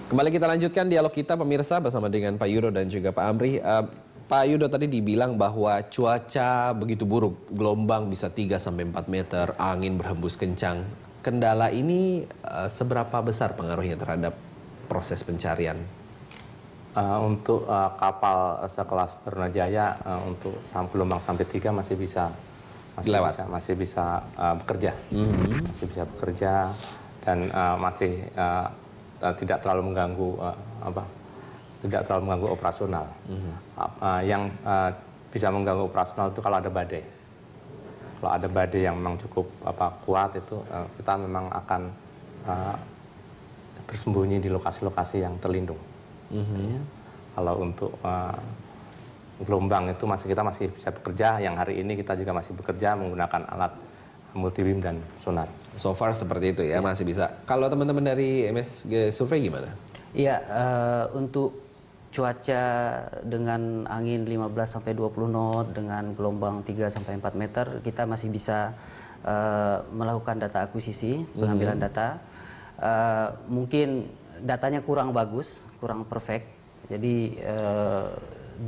Kembali kita lanjutkan dialog kita pemirsa bersama dengan Pak Yudo dan juga Pak Amri. Pak Yudo tadi dibilang bahwa cuaca begitu buruk, gelombang bisa 3-4 meter, angin berhembus kencang. Kendala ini seberapa besar pengaruhnya terhadap proses pencarian? Untuk kapal sekelas Barunajaya untuk gelombang sampai 3 masih bisa bekerja, masih bisa bekerja dan masih tidak terlalu mengganggu operasional. Yang bisa mengganggu operasional itu kalau ada badai. Kalau ada badai yang memang cukup kuat itu kita memang akan bersembunyi di lokasi-lokasi yang terlindung. Kalau untuk gelombang itu kita masih bisa bekerja. Yang hari ini kita juga masih bekerja menggunakan alat multi-beam dan sonar. So far seperti itu ya, masih bisa. Kalau teman-teman dari MSG Survey gimana? Iya, untuk cuaca dengan angin 15-20 knot dengan gelombang 3-4 meter, kita masih bisa melakukan data akuisisi, pengambilan data. Mungkin datanya kurang bagus, kurang perfect. Jadi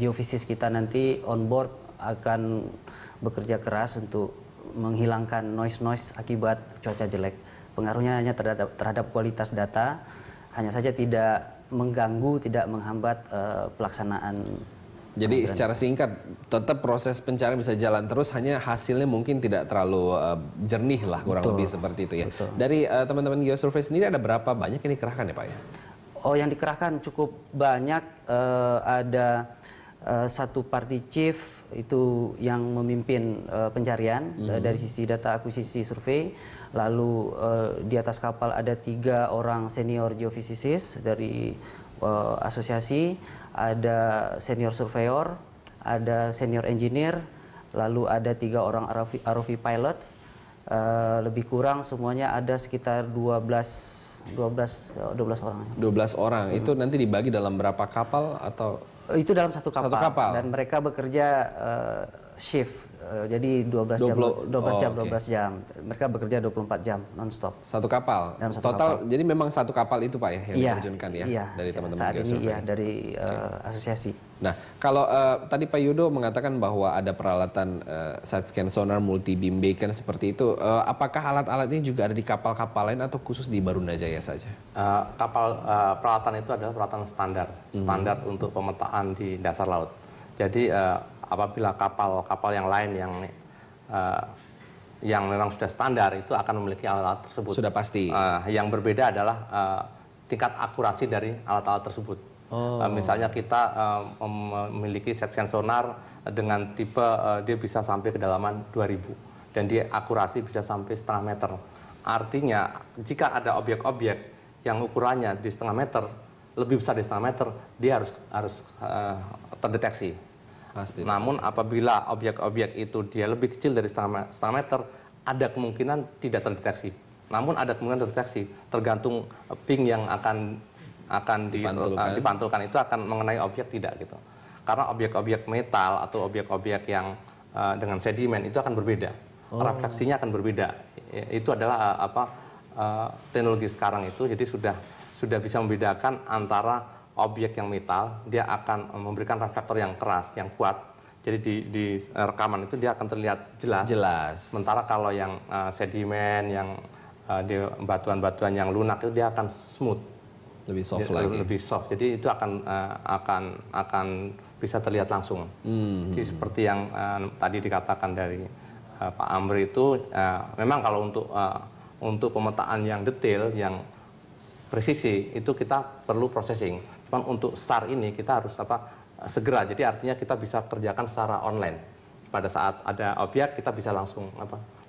geofisis kita nanti on board akan bekerja keras untuk menghilangkan noise akibat cuaca jelek. Pengaruhnya hanya terhadap kualitas data, hanya saja tidak mengganggu, tidak menghambat pelaksanaan. Jadi secara singkat, tetap proses pencarian bisa jalan terus, hanya hasilnya mungkin tidak terlalu jernih lah, kurang lebih seperti itu ya. Betul. Dari teman-teman Geosurvey sendiri ada berapa banyak yang dikerahkan ya Pak ya? Oh, yang dikerahkan cukup banyak, ada satu party chief itu yang memimpin pencarian dari sisi data akuisisi survei. Lalu di atas kapal ada 3 orang senior geophysicist dari asosiasi, ada senior surveyor, ada senior engineer, lalu ada 3 orang ROV pilot. Lebih kurang semuanya ada sekitar 12 orang. 12 orang. Itu nanti dibagi dalam berapa kapal atau? Itu dalam satu kapal. Dan mereka bekerja shift. Jadi 12 jam. Mereka bekerja 24 jam non-stop. Satu kapal? Total, jadi memang satu kapal itu Pak ya yang diterjunkan ya? Dari teman-teman saat ini ya, dari asosiasi. Nah, kalau tadi Pak Yudo mengatakan bahwa ada peralatan side scan sonar, multi-beam beacon seperti itu. Apakah alat-alat ini juga ada di kapal-kapal lain atau khusus di Barunajaya saja? Peralatan itu adalah peralatan standar untuk pemetaan di dasar laut. Jadi apabila kapal-kapal yang lain yang memang sudah standar itu akan memiliki alat-alat tersebut. Sudah pasti. Yang berbeda adalah tingkat akurasi dari alat-alat tersebut. Misalnya kita memiliki side scan sonar dengan tipe dia bisa sampai kedalaman 2000 dan dia akurasi bisa sampai setengah meter. Artinya jika ada objek-objek yang ukurannya di setengah meter, lebih besar di setengah meter, dia harus terdeteksi. Pasti, namun apabila objek-objek itu dia lebih kecil dari setengah meter, ada kemungkinan tidak terdeteksi. Namun ada kemungkinan terdeteksi, tergantung ping yang akan dipantulkan itu akan mengenai objek tidak gitu. Karena objek-objek metal atau objek-objek yang dengan sedimen itu akan berbeda, refleksinya akan berbeda. Itu adalah teknologi sekarang itu, jadi sudah bisa membedakan antara objek yang metal, dia akan memberikan reflektor yang keras, yang kuat. Jadi di rekaman itu dia akan terlihat jelas. Sementara kalau yang sedimen, yang di batuan-batuan yang lunak itu dia akan smooth. Lebih soft lagi. Lebih soft. Jadi itu akan bisa terlihat langsung. Jadi seperti yang tadi dikatakan dari Pak Amri itu, memang kalau untuk pemetaan yang detail, yang presisi itu kita perlu processing. Cuman untuk SAR ini kita harus segera. Jadi artinya kita bisa kerjakan secara online. Pada saat ada objek kita bisa langsung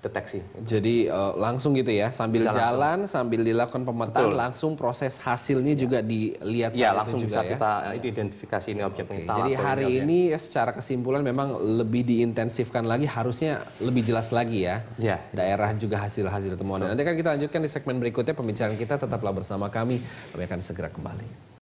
deteksi. Jadi langsung gitu ya, sambil bisa jalan, sambil dilakukan pemetaan, langsung proses hasilnya juga dilihat saat langsung itu juga bisa kita identifikasi ini objek metal. Jadi hari ini secara kesimpulan memang lebih diintensifkan lagi, harusnya lebih jelas lagi ya. Daerah juga hasil-hasil temuan. Nanti kan kita lanjutkan di segmen berikutnya pembicaraan kita, tetaplah bersama kami akan segera kembali.